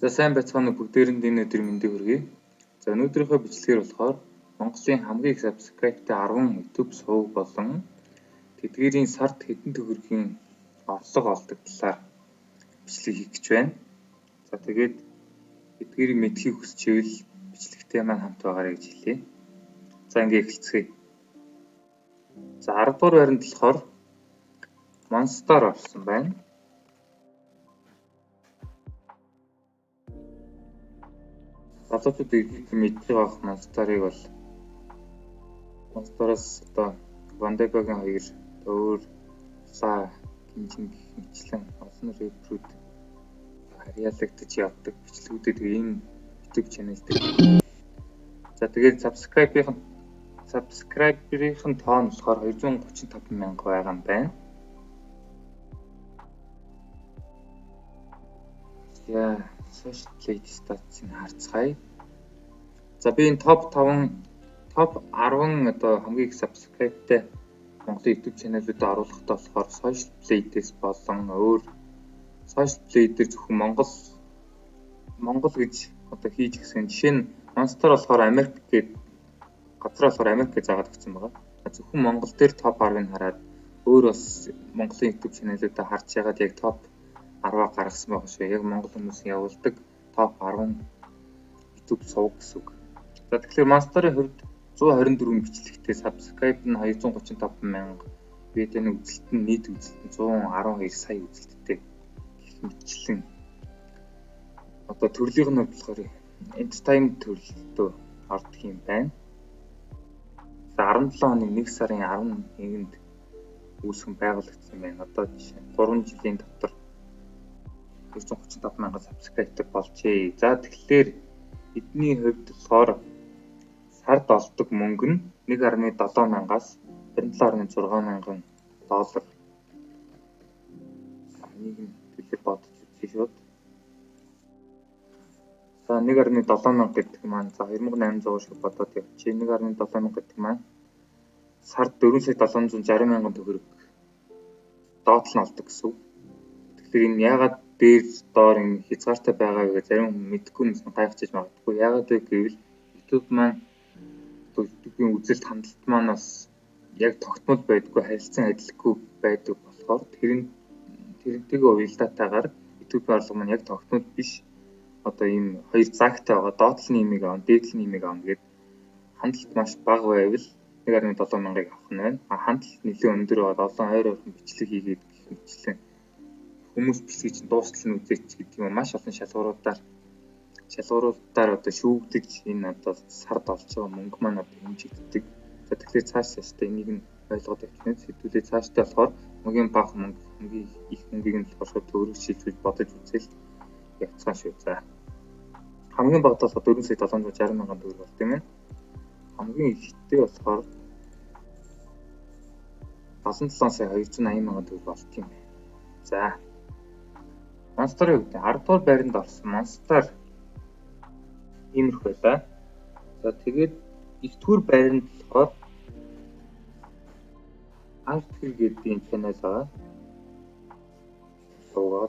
За сайн байцгаана уу бүгдээрэнд энэ өдөр мэндийг хүргэе. За өнөөдрийнхөө бичлэгээр болохоор Монголын хамгийн их сабскрайбтай 10 YouTube сувг болон тэдгээрийн сард хэдэн төгрөгийн орлого олдог талаар бичлэг хийх гэж байна. За тэгээд эдгээрийг мэдхийг хүсчихвэл бичлэгтэй маань хамт байгаарай гэж хэлье. За ингээ эхэлцгээе. За 10 дугаар байранд болохоор Monster орсон байна. Залуучууд иргэд мэдж байгаа Monster-ыг бол Monster-оос одоо Вандебагийн хоёр өөр саа гинжин гэх мэтлэн олон рэперүүд харьяалагдаж явдаг бичлэгүүдэд энэ YouTube channel дээр. За тэгээд subscriber-ийн тоон болохоор 235,000 байгаа юм байна. За social plate stats-ыг харцгаая. За би энэ топ 10 одоо хамгийн их subscribe-тай Монголын YouTube channel-уудыг оруулахдаа болохоор social plate-с болон өөр social plate дээр зөвхөн Монгол гэж одоо хийж гисэн. Жишээ нь Monster болохоор Америк гээд газар болохоор Америк гэж заагаад өгсөн байгаа. Зөвхөн Монгол дээр топ 10-ыг хараад өөр бас Монголын YouTube channel-уудаа харж ягаад яг топ 10-аа гаргасан байгаа шүү. Яг монгол хүмүүс явуулдаг топ 10 YouTube сувг гэсэн үг. За тэгэхээр Monster-ын хувьд 124 бичлэгтэй subscribe нь 235,000, видеоны үзэлт нь нийт үзэлт нь 112 сая үзэлттэй гэх мэтчлэн одоо төрлийнх нь болохоор entertainment төрлөлтөө ордог юм байна. За 17 оны 1 сарын 11-нд үүсгэн байгуулагдсан байна. Одоо жишээ 3 жилийн дотор 235,000 subscriber болжээ. За тэгэхээр эдний хувьд болохоор сард олдог мөнгө нь 1.7 мянгаас 27.6 мянган доллар. Энийг төлөв бодож үзье шууд. За 1.7 мянга гэдэг маань за 2800 шиг бодоод явчих. 1.7 мянга гэдэг маань сард 4,760,000 төгрөг доотлол нь олдог гэсэн. Тэгэхээр энэ яагаад дээр доор энэ хязгаартай байгаа вэ гэж зарим хүн мэдэхгүй хүмүүс гайхчихж магадгүй. Яагаад вэ гэвэл YouTube маань YouTube-ийн үзэлт хандлт маань бас яг тогтмол байдаггүй, харилцан адилгүй байдаг болохоор тэрнтэйгээ уялдаатайгаар YouTube-ийн орлого маань яг тогтмол биш. Одоо ийм хоёр загтай байгаа. Доотлол нь имийг авна, дээдлэл нь имийг авна гэдэг хандлт маш бага байвал 1.7 мянгыг авах нь байна. Хандлт нэлээд өндөр байгаа. Олон ойрхон бичлэг хийгээд гэх мэтлэн хүмүүс бичлэг чинь дуустал нь үзээч гэдэг юм маш олон шалгууруудаар одоо шүүгдэж энэ одоо сард олж байгаа мөнгө маань одоо хэмжигддэг. За тэгэхээр цаашдаа энийг нь ойлгоод явчихна. Сэдвүүлээ цаашдаа болохоор хамгийн бага мөнгө, хамгийн их мөнгийг нь болохоор төгрөг шилжүүлж бодож үзэл явцгаан шүү. За хамгийн багадаа 4,760,000 төгрөг болт юм байна. Хамгийн ихтэй болохоор 77,280,000 төгрөг болт юм байна. За Monster-ын хувьд 10 дугаар байранд орсон Monster иймэрхүү байлаа. За тэгээд 9-р байранд болохоор Artful гэдэг channel байгаа.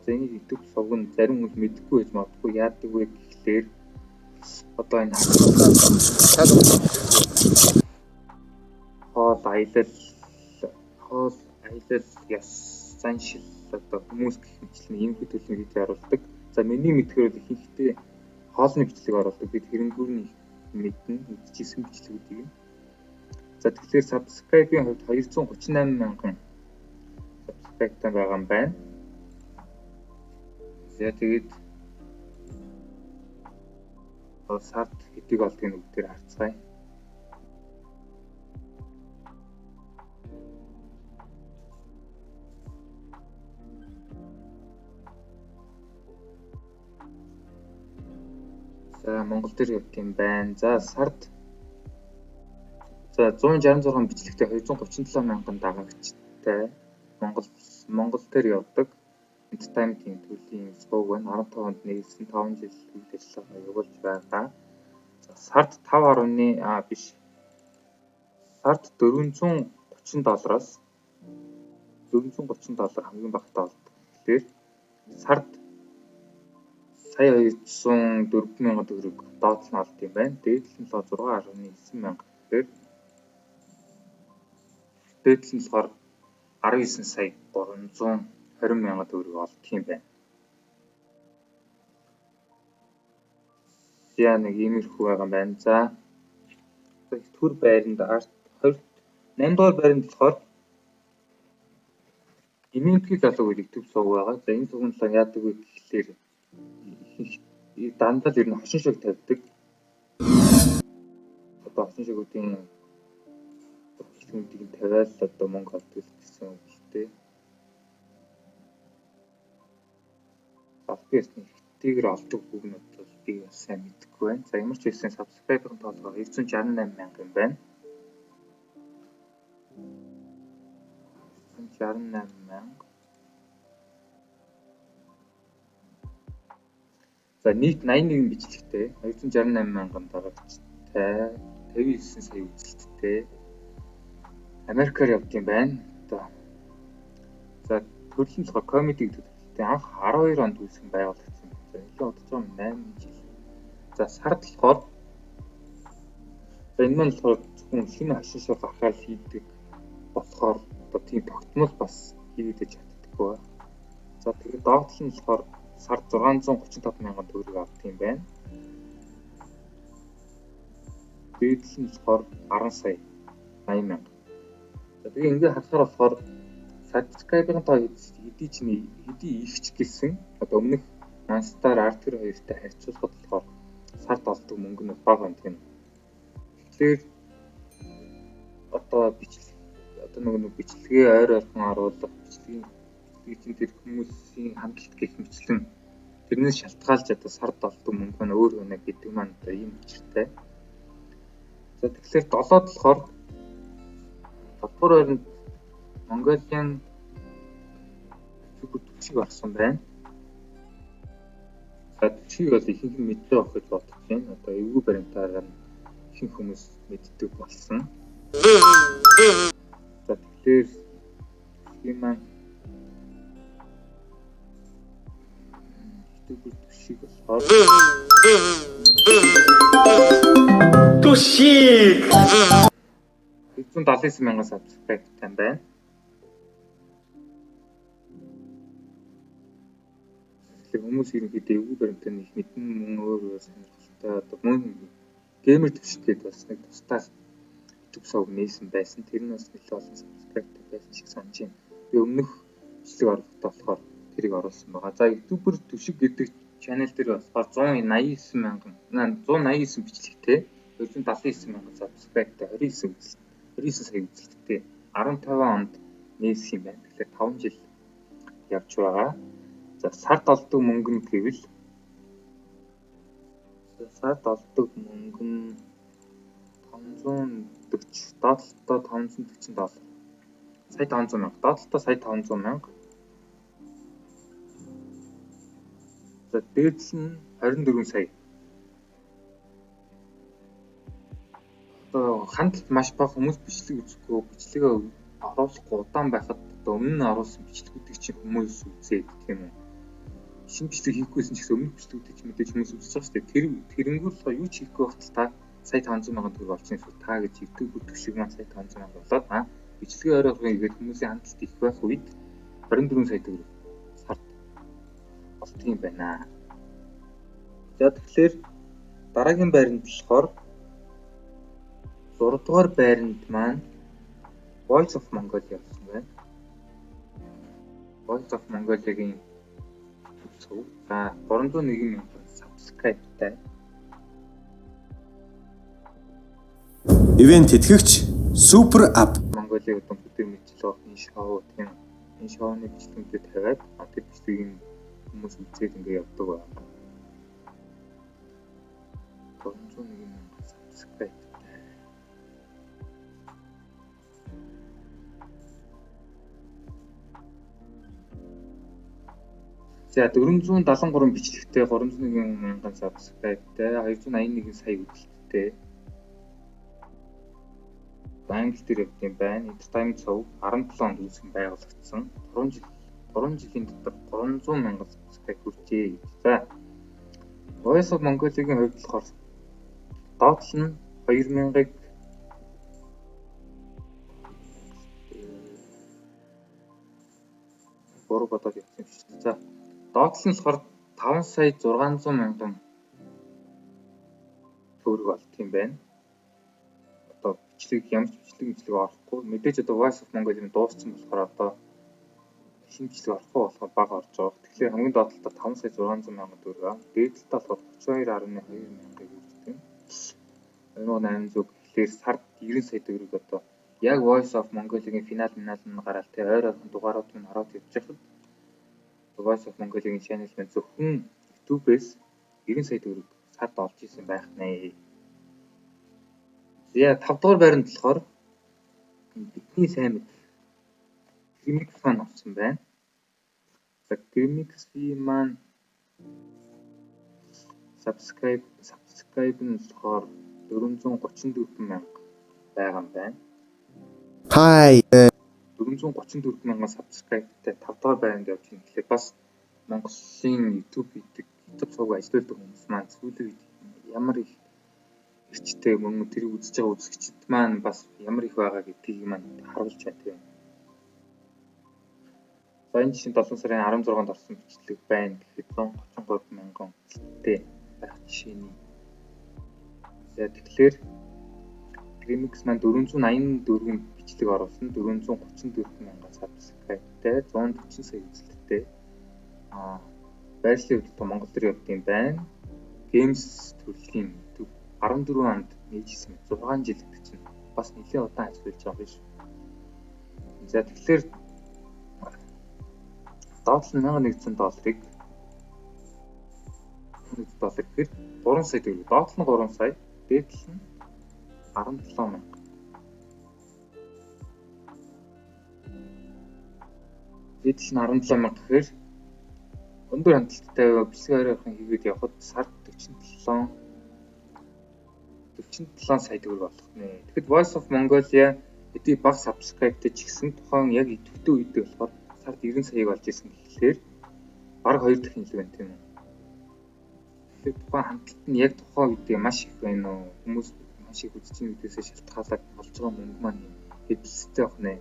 За энэ YouTube сувг нь зарим хүмүүс мэдэхгүй байж магадгүй. Яадаг вэ гэхлээр одоо энэ хоол аялал яс заншил одоо хүмүүс гэх мэтлэн ийм хөтөлбөр хийж оруулдаг. За миний мэдхээр бол ихэнхдээ хоолны бичлэг оруулдаг. Би тэрнгүүр нь мэднэ, үзчихсэн бичлэгүүдийг. За тэгэхээр subscribe-ийн хувьд 238,000 subscribe-тай байгаа юм байна. За тэгээд сард хэдийг олдгийг бүгдээр харцгаая. За Монгол дээр явт юм байна. За сард 166 бичлэгтэй 237,000 дагагчтай Монгол дээр явдаг entertainment төрлийн сувг байна. 15 онд нэгдсэн 5 жил үйл ажиллагаа явуулж байгаа. За сард 5.430 доллараас 430 доллар хамгийн багтаа олдог. Тэгэхээр сард сая 204,000 төгрөг доотлон олд юм байна. Дээдлэл нь болохоор 6.9 мянга. Дээдлэл нь болохоор 19 сая 320 мянга төгрөг олдох юм байна. Яа нэг иймэрхүү байгаа юм байна. За төр байранд 8 дугаар байранд болохоор имэнтгэл залуу гэдэг төв сувг байгаа. За энэ сувгийн талаар яадаг вэ гэхлээр дандаа л ер нь хошин шиг тавьдаг. Одоо хошин шигүүдийн төлөвлөгөөнийг тавиал одоо мөнгө олдог гэсэн үг л дээ. Автобусны хэвтэйгэр олдог бүгнүүд бол би бас сайн мэдэхгүй байна. За ямар ч хэлсэн subscriber-ын тоолгоо 268 мянга юм байна. 268 мянга. За нийт 81 бичлэгтэй 268 мянган дараагчтай 59 сая үзэлттэй Америкаар явд юм байна. Одоо за төрлийн болохоор комеди гэдэг төлөвлөлтөд анх 12 онд үүсгэн байгуулагдсан. За илүү удаж байгаа 8 жил. За сард болохоор энэ маань болохоор зөвхөн шинэ хашин шиг гарахаар хийдэг болохоор одоо тийм тогтмол бас хийгдэж чаддаггүй. За тэгээд доотлол нь болохоор сард 635 мянган төгрөг авдаг юм байна. Дээдлэл нь болохоор 10 сая 80 мянга. За тэгээ ингээд харахаар болохоор subscriber-ын тоо хэдий ихч гэсэн одоо өмнөх Monster Arthur 2-тай харьцуулахад болохоор сард олдог мөнгө нь бага байна гэнэ. Тэгэхээр одоо нэг бичлэгээ ойр ойрхон оруулах бичлэгийн тэр хүмүүсийн хандлт гэх мэтлэн тэрнээс шалтгаалж одоо сард олдог мөнгө нь өөр байна гэдэг маань одоо ийм учиртай. За тэгэхээр 7-д болохоор 7 ойронд Mongolian төсөв гарсан байна. За төсвийг бол ихэнх нь мэддэг байх гэж бодож байна. Одоо эвгүй баримтаар нь ихэнх хүмүүс мэддэг болсон. За тэгэхээр юм аа төсвийг болохоор төсвийг 179 мянган subscribe-тай байна. Тэгэхээр хүмүүс ерөнхийдөө эвгүй баримтаа их мэдэн мөн өөр сонирхолтой одоо мөн геймер төвшөлтөд бас нэг тусдаа YouTube сувг нээсэн байсан. Тэр нь бас нэлээд олон subscribe байсан шиг санаж байна. Би өмнөх бичлэг оруулалтаа болохоор тэрийг оруулсан байгаа. За YouTuber төвшиг гэдэг channel дээр болохоор 189 бичлэгтэй 279 мянган subscribe-тай 29 сая үзэлттэй 15 онд нээсэн юм байна. Тэгэхээр 5 жил явж байгаа. За сард олдог мөнгө нь гэвэл сард олдог мөнгө нь 540 доотлолтоо 540 доллар. Сая 500 мянга. Доотлолтоо сая 500 мянга. За дээдлэл нь 24 сая. Одоо хандлт маш бага хүмүүс бичлэг үзэхгүй, бичлэгээ оруулахгүй удаан байхад одоо өмнө нь оруулсан бичлэгүүдийг чинь хүмүүс үзээд тийм үү. Шинэ бичлэг хийхгүйсэн ч гэсэн өмнөх бичлэгүүдийг ч мэдээж хүмүүс үзэж байгаа шүү дээ. Тэрэнгүүр болохоор юу ч хийхгүй байхад та сая 500 мянган төгрөг олж ирсэн та гэж YouTube төвшиг маань сая 500 мянга болоод бичлэгээ ойрхон хийгээд хүмүүсийн хандлт их байх үед 24 сая төгрөг сард олдох юм байна. За тэгэхээр дараагийн байранд болохоор 6 дугаар байранд маань Voice of Mongolia болсон байна. Voice of Mongolia-гийн төсөв. За 301 мянган subscribe-тай. Ивент тэтгэгч Super App Mongolia гэдэг бүтээл мэтлэг энэ шоу тийм энэ шоуны бичлэгүүдэд тавиад тэр бичлэгийг хүмүүс үзээд ингэ явдаг байна. 301 мянган subscribe. За 473 бичлэгтэй 301 мянган subscribe-тай 281 сая үзэлттэй англи дээр явд юм байна. Entertainment Show 17 онд үүсгэн байгуулагдсан. 3 жилийн дотор 300 мянган subscribe хүрчээ. За Voice of Mongolia-гийн хувьд болохоор доотлол нь 2000-ыг буруу бодоод явсан юм шүү дээ. За доотлол нь болохоор 5,600,000 төгрөг болт юм байна. Одоо бичлэг ямар ч бичлэг орохгүй. Мэдээж одоо Voice of Mongolia-ийн дууссан болохоор одоо шинэ бичлэг орохгүй болохоор бага орж байгаа. Тэгэхээр хамгийн доотлолтой 5,600,000 төгрөг аа. Дээдлэлтэй болохоор 32.2 үүсдэг. 2800 гэхлээр сард 90 сая төгрөг одоо яг Voice of Mongolia-гийн финал нь гараад тэ ойр ойрхон дугаарууд нь ороод явж байхад Voice of Mongolia-гийн channel маань зөвхөн YouTube-ээс 90 сая төгрөг сард олж исэн байх нэ. За 5 дугаар байранд болохоор бидний сайн мэд Grimix маань авсан байна. За Grimix маань subscribe нь болохоор 434,000 байгаа юм байна. Hi. 434,000 subscribe-тай 5 дугаар байранд явж байна. Тэгэхээр бас Монголын YouTube сувг ажилладаг хүмүүс маань сүүлийн үед ямар их эрчтэй мөн тэрийг үзэж байгаа үзэгчид маань бас ямар их байгаа гэдгийг маань харуулж байна тийм. За энэ чинь 7 сарын 16-нд орсон бичлэг байна. Гэхэд 133,000 үзэлттэй байх жишээний. За тэгэхээр Grimix маань 484 бичлэг оруулсан 434,000 subscribe-тай 140 сая үзэлттэй. Байршлын хувьд Монгол төр явд юм байна. Games төрлийн 14 онд нээжсэн 6 жил гэдэг чинь бас нэлээд удаан ажиллаж байгаа биш. За тэгэхээр доотлол нь $1,100 гэхээр 3 сая төгрөг. Доотлол нь 3 сая, дээдлэл нь 17,000. Дээдлэл нь 17,000 гэхээр өндөр хандлттай бичлэг ойрхон хийгээд явхад сард 47 сая төгрөг болох нэ. Тэгэхэд Voice of Mongolia хэдий бага subscribe-тэй ч гэсэн тухайн яг идэвхтэй үедээ болохоор сард 90 саяг олж исэн гэхлээр бараг 2 дахин илүү байна тийм үү. Тэгэхээр тухайн хандлт нь яг тухайн үедээ маш их байна уу? Хүмүүс маш их үзэж байгаа үедээс шалтгаалаад болж байгаа мөнгө маань хэдэлцтэй байх нэ.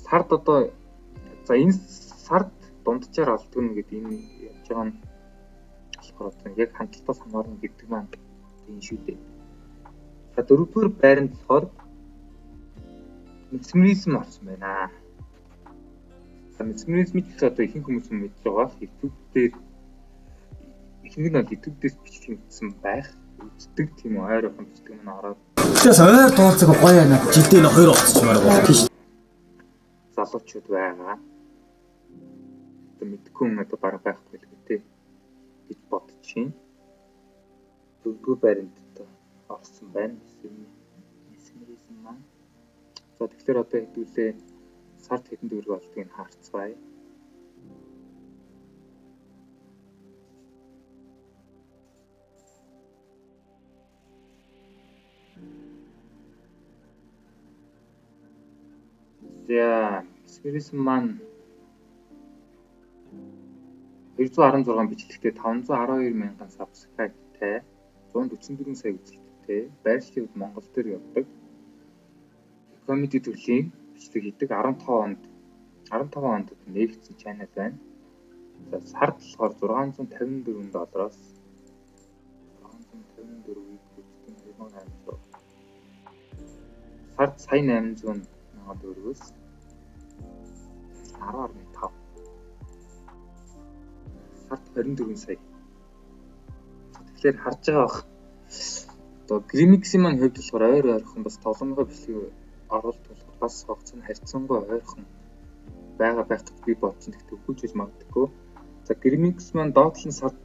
Сард одоо за энэ сард дунджаар олдгоно гэдэг энэ явж байгаа нь болохоор одоо яг хандлтаас хамаарна гэдэг маань энэ шүү дээ. За 4-р байранд болохоор Mesmerism орсон байна. За Mesmerism ч одоо ихэнх хүмүүс мэдж байгаа. YouTube дээр ихэнх нь бол YouTube-дээс бичлэг хийсэн байх. Үздэг тийм үү ойрхон бичлэг маань ороод. Тэгээс ойр тооцоог гоё яана. Жилдээ 2 болчихмаар байна тийм. Залуучууд байгаа. Одоо мэдгүй хүн одоо бараг байхгүй л гэдэг гэж бодож байна. 4-р байранд одоо орсон байна. Mesmerism маань. За тэгэхээр одоо хэдүүлээ сард хэдэн төгрөг болдгийг харцгаая. За Mesmerism маань 216 бичлэгтэй 512,000 subscribe-тай 144 сая үзэлттэй байршлын үед Монгол төр явдаг. Comedy төрлийн бичлэг хийдэг 15 онд нээгдсэн channel байна. За сард болохоор $654-оос 654-ийг үздэг 2800. Сард сая 800,000 төгрөгөөс 10.5. Сард 24 сая. Тэгэхээр харж байгаа бах. Одоо Grimix-ийн маань хувьд болохоор ойр ойрхон бас тоглоомын бичлэг оруулалт болохоор бас хугацаа нь харьцангуй ойрхон байгаа байх гэж би бодсон. Гэхдээ хүчээж магадгүй. За Grimix маань доотлол нь сард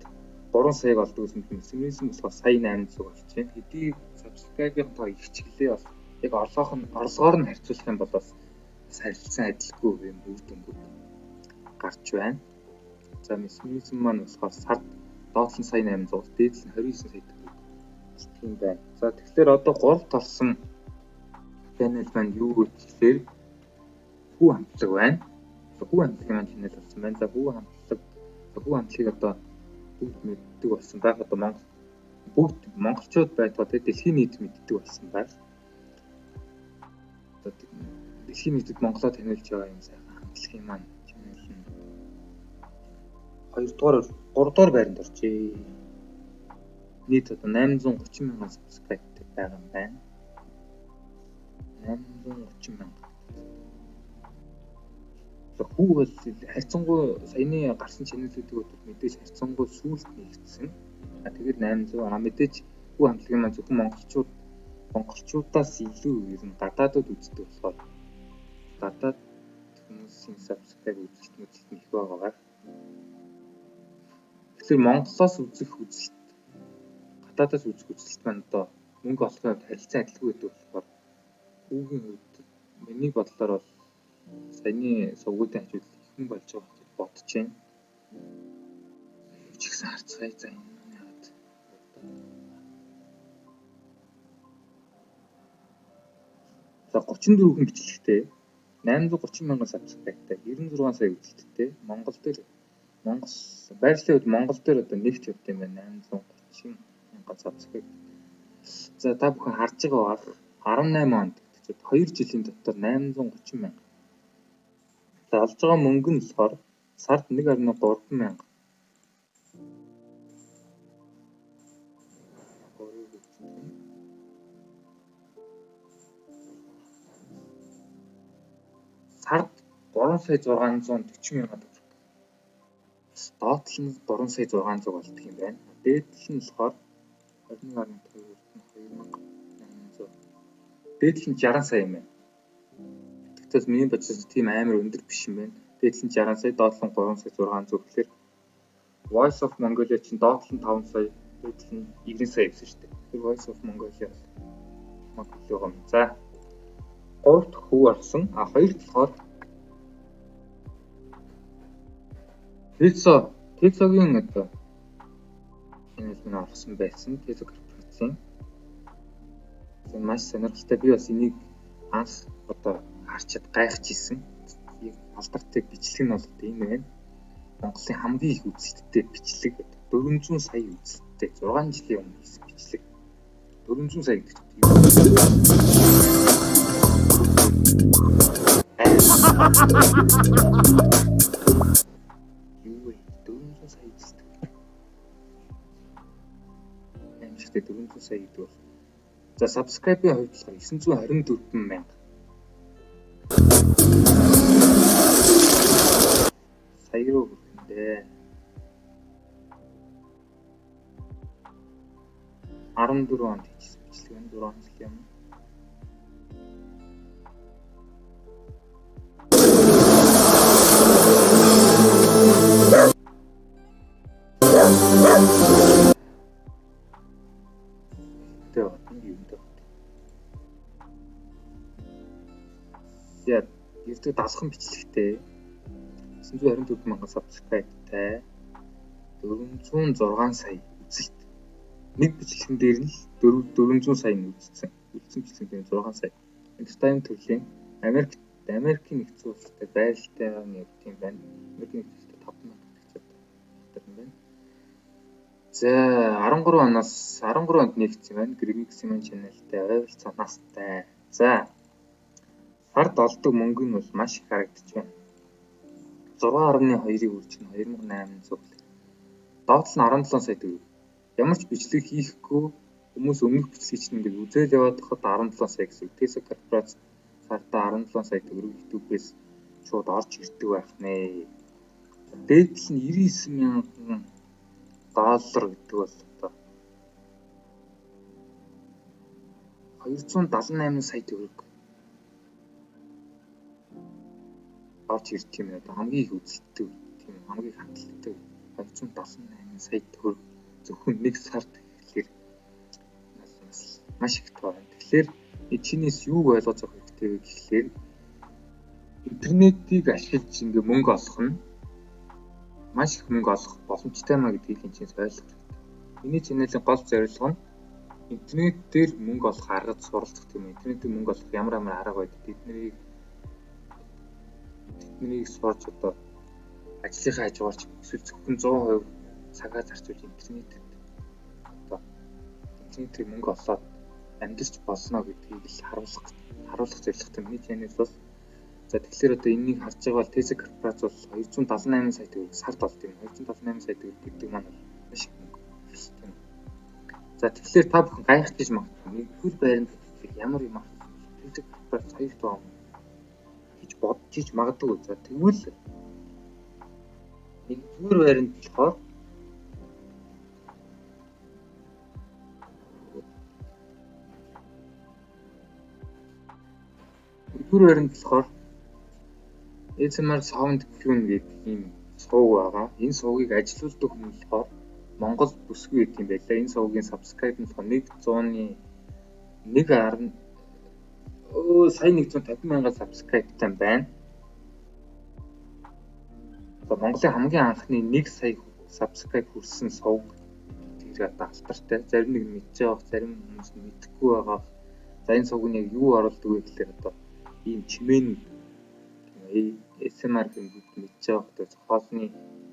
3 саяг олдог гэсэн мэт Mesmerism болохоор сая 800 болж байна. Хэдий subscribe-ийн тоо их ч гэлээ бас яг орлогоор нь харьцуулах юм бол бас харилцан адилгүй юм үр дүнгууд гарч байна. За Mesmerism маань болохоор сард доотлол нь сая 800, дээдлэл нь 29 сая төгрөг тийм байна. За тэгэхээр одоо 3 толсон channel маань юу вэ гэхээр хүү хамтлаг байна. Хүү хамтлагийн маань channel болсон байна. За хүү хамтлагийг одоо бүгд мэддэг болсон байх. Одоо бүгд монголчууд байтугай дэлхийн нийт мэддэг болсон байх. Одоо дэлхийн нийтэд Монголоо таниулж байгаа юм сайхан хамтлагийн маань чанал нь 2-р 3-р байранд оржээ. Нийт одоо 830 мянган сабскрайбер байгаа юм байна. 830 мянга. Хүү бол харьцангуй саяны гарсан чаналуудыг мэдээж харьцангуй сүүлд нэгдсэн. Тэгээд 800 мэдээж хүү хамтлагийн маань зөвхөн монголчуудаас илүү ер нь гадаадд үздэг болохоор гадаад хүмүүсийн сабскрайб үзэлт их байгаа. Тэгэхээр Монголоос үзэх үзэлт гадаадаас үзэх үзэлт маань одоо мөнгө олохын харилцан адилгүй гэдэг болохоор хүүгийн хувьд миний бодлоор бол саяны сувгуудын хажууд ихэн болж байгаа гэж бодож байна. Ч ихсэн харцгаая за энэ яагаад. За 34 хүн бичлэгтэй 830 мянган сабскрайбтай 96 сая үзэлттэй Монгол байршлын хувьд Монгол дээр одоо нэгт явд юм байна 830 мянган сабскрайб. За та бүхэн харж байгаа баг 18 онд 2 жилийн дотор 830 мянга. За олж байгаа мөнгө нь болохоор сард 1.3 мянга. Сард 3 сая 640 мянга төгрөг. Доотлол нь 3 сая 600 болдог юм байна. Дээдлэл нь болохоор 21.2 дээдлэл нь 60 сая юм байна. Тэгтээс миний бодсоос тийм амар өндөр биш юм байна. Дээдлэл нь 60 сая, доотлол нь 3 сая 600 гэхээр Voice of Mongolia чинь доотлол нь 5 сая, дээдлэл нь 90 сая гэсэн шүү дээ. Тэр Voice of Mongolia маг байгаа юм. За 3 дахь хүү орсон. 2 болохоор Тесогийн одоо энэ нь орсон байсан. Тесо корпорацийн маш сонирхолтой. Би бас энийг анх одоо харчаад гайхаж ирсэн. Алдартай бичлэг нь бол энэ байна. Монголын хамгийн их үзэлттэй бичлэг 400 сая үзэлттэй 6 жилийн өмнө хийсэн бичлэг. 400 сая гэдэг чинь юу вэ? 400 сая үзэлттэй. Амжилттай 400 сая гэдэг бол за subscribe-ийн хувьд болохоор 924 мянга. Сая руу хүрэндээ 14 онд хийсэн бичлэг нь 6 жилийн өмнө. Яг ердөө дасхан бичлэгтэй 924 мянган сабскрайбтай 406 сая үзэлт. Нэг бичлэгэн дээр нь 400 сая үзсэн. Үлдсэн бичлэгэн дээр 6 сая. Entertainment төрлийн Америкийн нэгдсэн улстай байралтай нэг тийм байна. Америкийн нэгдсэн улстай 5 мянга гэдэг юм байна. За 13 онд нэгдсэн байна. Грэмикс юм чаналтай ойролцоо настай. За сард олдог мөнгө нь бол маш их харагдаж байна. 6.2-ыг үрж нь 2800. Доотлол нь 17 сая төгрөг. Ямар ч бичлэг хийхгүй хүмүүс өмнөх бичлэгийг чинь ингээд үзэл яваад хахад 17 сая гэсэн. Тесо корпорац сартаа 17 сая төгрөг YouTube-ээс шууд орж ирдэг байх нэ. Дээдлэл нь 99 мянган доллар гэдэг бол одоо 278 сая төгрөг орж ирж юм байна. Хамгийн их үзэлттэй тийм хамгийн их хандлагатай 278 сая төгрөг зөвхөн нэг сард гэхлээр маш их тоо. Тэгэхээр чинээс юу ойлгож авах хэрэгтэй вэ гэхлээр интернетийг ашиглаж ингээ мөнгө олох нь маш их мөнгө олох боломжтой маа гэдгийг чинь ойлгох хэрэгтэй. Миний чаналын гол зорилго нь интернет дээр мөнгө олох аргад суралцах тийм интернетээр мөнгө олох ямар арга байдаг тэднийг сурч одоо ажлынхаа хажуугаар ч эсвэл зөвхөн 100% цагаа зарцуулж интернетээр мөнгө олоод амьдарч болно гэдгийг л харуулах зорилготой миний чанал бас. За тэгэхээр одоо энэнийг харж байгаа бол Tesla корпорац бол 278 сая төгрөг сард олд юм. 278 сая төгрөг гэдэг маань бол маш их мөнгө. Тийм. За тэгэхээр та бүхэн гайхаж магадгүй. Нэгдүгээр байранд ямар юм аа? Tesla корпорац 2 тоо гэж бодож магадгүй. За тэгвэл нэгдүгээр байранд болохоор ASMR Sound Queen гэдэг ийм сувг байгаа. Энэ сувгийг ажилуулдаг хүн болохоор Монгол бүсгүй гэдэг юм байлаа. Энэ сувгийн subscribe нь 100-ны 150 мянган subscribe-тай байна. Монголын хамгийн анхны 1 сая subscribe хүрсэн сувг гэдэг одоо алтартай. Зарим нэг мэдж байгаа, зарим хүмүүс мэдэхгүй байгаа. За энэ сувг нь яг юу оруулдаг вэ гэхээр одоо ийм чимээн ASMR гэмүүд мэдж байгаа одоо хоолны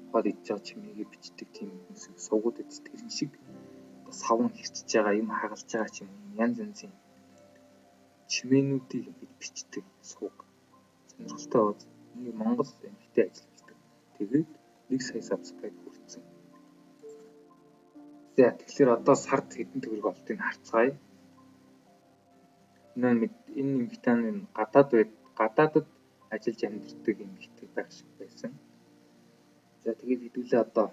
хоол идж байгаа чимээгээ бичдэг тийм сувгууд өгдөг. Тэр шиг савн хэрчж байгаа юм хагалж байгаа ч юм янз янзын чимээнүүдийг бичдэг сувг. Сонирхолтой бод. Нэг Монгол эмэгтэй ажилладаг. Тэгээд 1 сая subscribe хүрсэн. За тэгэхээр одоо сард хэдэн төгрөг олтыг харцгаая. Энэ эмэгтэй нь гадаадд ажиллаж амьдардаг эмэгтэй байх шиг байсан. За тэгээд хэдүүлээ одоо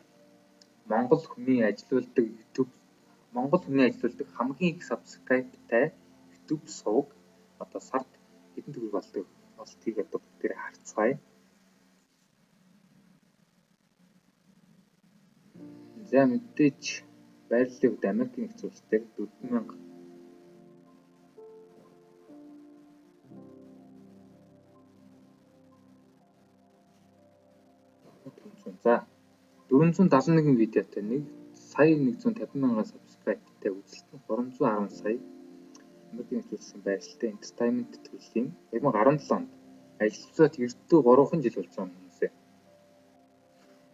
Монгол хүний ажилуулдаг хамгийн их subscribe-тай YouTube сувг одоо сард хэдэн төгрөг олтыг одоо бүгдээрээ харцгаая. За мэдээж байрлалын хувьд Америкийн нэгдсэн улс дээр 4,000 За 471 видеотой 1,150 мянган subscribe-тай үзэлтэн 310 сая Америкийн нэгдсэн улсын байршилтай entertainment төрлийн 2017 онд ажиллаж эртдээ 3 жил болж байгаа хүмүүсээ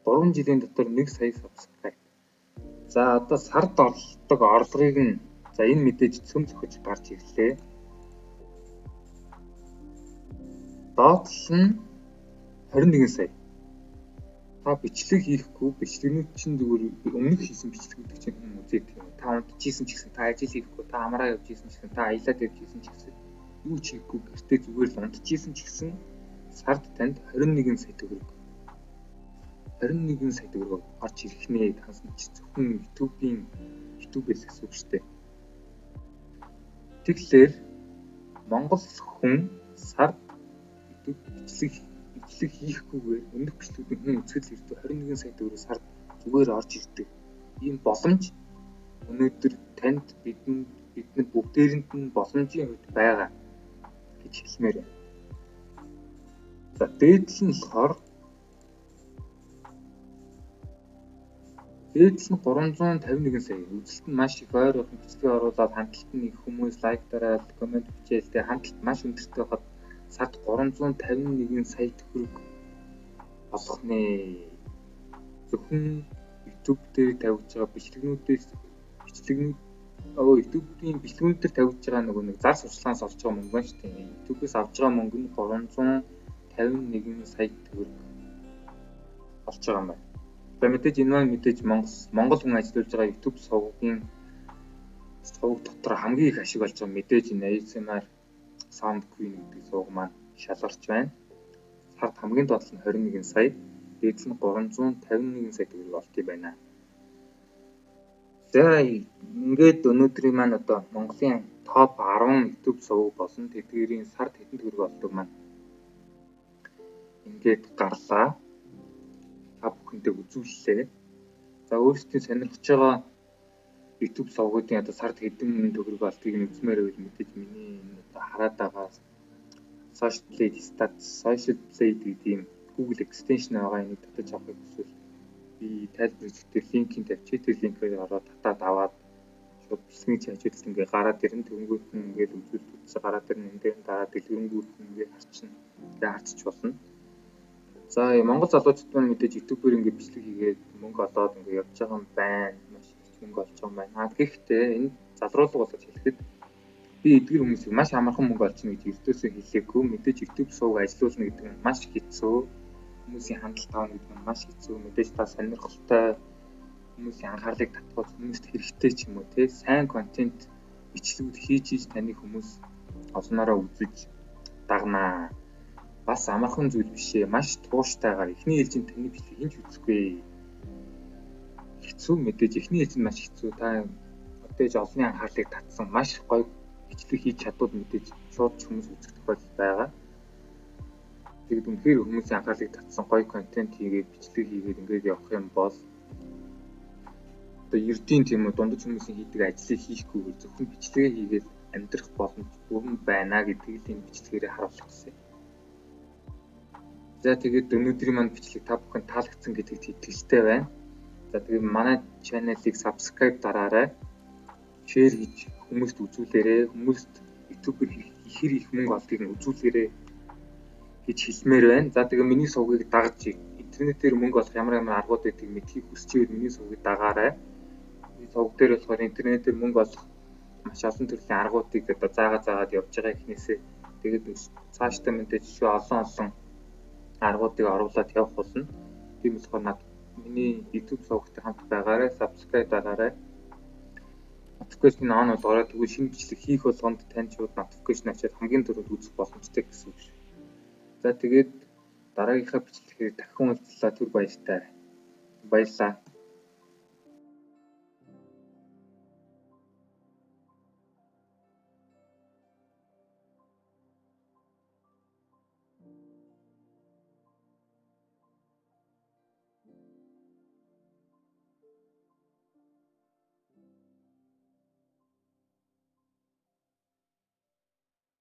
3 жилийн дотор 1 сая subscribe. За одоо сард олдог орлогыг нь за энэ мэдээж цөм зөхөж гарч ирлээ. Доотлол нь 21 сая. Та бичлэг хийхгүй бичлэгнүүд чинь зүгээр өмнөх хийсэн бичлэгүүд чинь хүн үзээд юм. Та унтчихсэн ч гэсэн та ажил хийхгүй та амраа явж исэн ч гэсэн та аялаад явж исэн ч гэсэн юу ч хийхгүй гэртээ зүгээр л унтчихсэн ч гэсэн сард танд 21 сая төгрөг. 21 сая төгрөг орж ирэх нэ тасан чи зөвхөн YouTube-ээс гэсэн үг шүү дээ. Тэгэхээр Монгол хүн сард YouTube бичлэг хийхгүйгээр өмнөх бичлэгүүдийн хүн үзэхэд эртөө 21 сая төгрөг сард зүгээр орж ирдэг. Ийм боломж өнөөдөр танд бидэнд бүгдээрэнд нь боломжийн хувьд байгаа гэж хэлмээр байна. За дээдл нь болохоор дээдл нь 351 сая. Үзэлт нь маш их ойр бичлэг оруулаад хандлт нь их хүмүүс лайк дараад комент бичээл тэ хандлт маш өндөртэй хад сард 351 сая төгрөг олох нэ. Зөвхөн YouTube дээр тавьж байгаа YouTube-ийн бичлэгнүүдээр тавьж байгаа нэг зар сурталчилгаанаас олж байгаа мөнгө байна шүү дээ. YouTube-ээс авж байгаа мөнгө нь 351 сая төгрөг олж байгаа юм байна. За мэдээж энэ маань Монгол хүн ажиллаж байгаа YouTube сувг дотор хамгийн их ашиг болж байгаа мэдээж энэ ASMR Sound Queen гэдэг сувг маань шалгарч байна. Сард хамгийн доод нь 21 сая, дээд нь 351 сая төгрөг олт юм байна. За ингээд өнөөдрийн маань одоо Монголын топ 10 YouTube сувг болсон тэдгээрийн сард хэдэн төгрөг олдог маань ингээд гарлаа. Та бүхэндээ үзүүллээ. За өөрсдийн сонирхож байгаа YouTube сувгуудын одоо сард хэдэн төгрөг олтыг нь үзмээр байвал мэдээж миний одоо хараад байгаа Social Play гэдэг ийм Google extension байгаа энийг татаж авахыг хүсвэл би тайлбарж өгдөг линкийг тавьчих. Тэр линкээр ороод татаад аваад шууд бичлэгийг хажуудалд ингээ гараад ирэн төгөнгөт нь ингээд үзүүлэлт гараад ирэн энэ дээр дараа дэлгэрэнгүй ингээд харчна. Тэгээ харчиж болно. За Монгол залуучууд маань мэдээж YouTube-ээр ингээд бичлэг хийгээд мөнгө олоод ингээд явж байгаа юм байна. Маш их мөнгө олж байгаа юм байна. Гэхдээ энэ залруулга болгож хэлэхэд би эдгээр хүмүүсийг маш амархан мөнгө олчихно гэж ердөөсөө хэлээгүй. Мэдээж YouTube сувг ажилуулна гэдэг нь маш хэцүү. Хүмүүсийн хандлт тавна гэдэг нь маш хэцүү. Мэдээж та сонирхолтой хүмүүсийн анхаарлыг татгах хүмүүст хэрэгтэй ч юм уу те сайн контент бичлэгүүд хийж таныг хүмүүс олноороо үзэж дагнаа. Бас амархан зүйл биш ээ. Маш тууштайгаар эхний ээлжинд таны бичлэг хинч үзэхгүй. Хэцүү мэдээж эхний ээлжинд маш хэцүү. Та мэдээж олонний анхаарлыг татсан маш гоё бичлэг хийж чадвал мэдээж шууд хүмүүс үзэх тохиолдол байгаа. Тэгэд үнэхээр хүмүүсийн анхаарлыг татсан гоё контент хийгээд бичлэг хийгээд ингээд явах юм бол одоо ердийн тийм үү дундаж хүмүүсийн хийдэг ажлыг хийхгүйгээр зөвхөн бичлэгээ хийгээд амьдрах боломж бүрэн байна гэдгийг энэ бичлэгээрээ харуулах гэсэн. За тэгээд өнөөдрийн маань бичлэг та бүхэнд таалагдсан гэдэгт итгэлтэй байна. За тэгээд манай channel-ыг subscribe дараарай. Share хийж хүмүүст үзүүлээрэй. Хүмүүст YouTube-ээр ихэр их мөнгө олдгийг нь үзүүлээрэй гэж хэлмээр байна. За тэгээд миний сувгийг дагаж интернетээр мөнгө олох ямар аргууд байдгийг мэдхийг хүсчихвэл миний сувгийг дагаарай. Энэ сувг дээр болохоор интернетээр мөнгө олох маш олон төрлийн аргуудыг одоо заагаад явж байгаа эхнээсээ тэгээд цаашдаа мэдээж шүү олон аргуудыг оруулаад явах болно. Тийм болохоор миний YouTube сувгтай хамт байгаарай, subscribe дараарай. Notification on болгоорой. Тэгвэл шинэ бичлэг хийх болгонд танд шууд notification очоод хамгийн түрүүнд үзэх боломжтой гэсэн үг шүү. За тэгээд дараагийнхаа бичлэгээр дахин уулзлаа түр баяртай. Баярлалаа.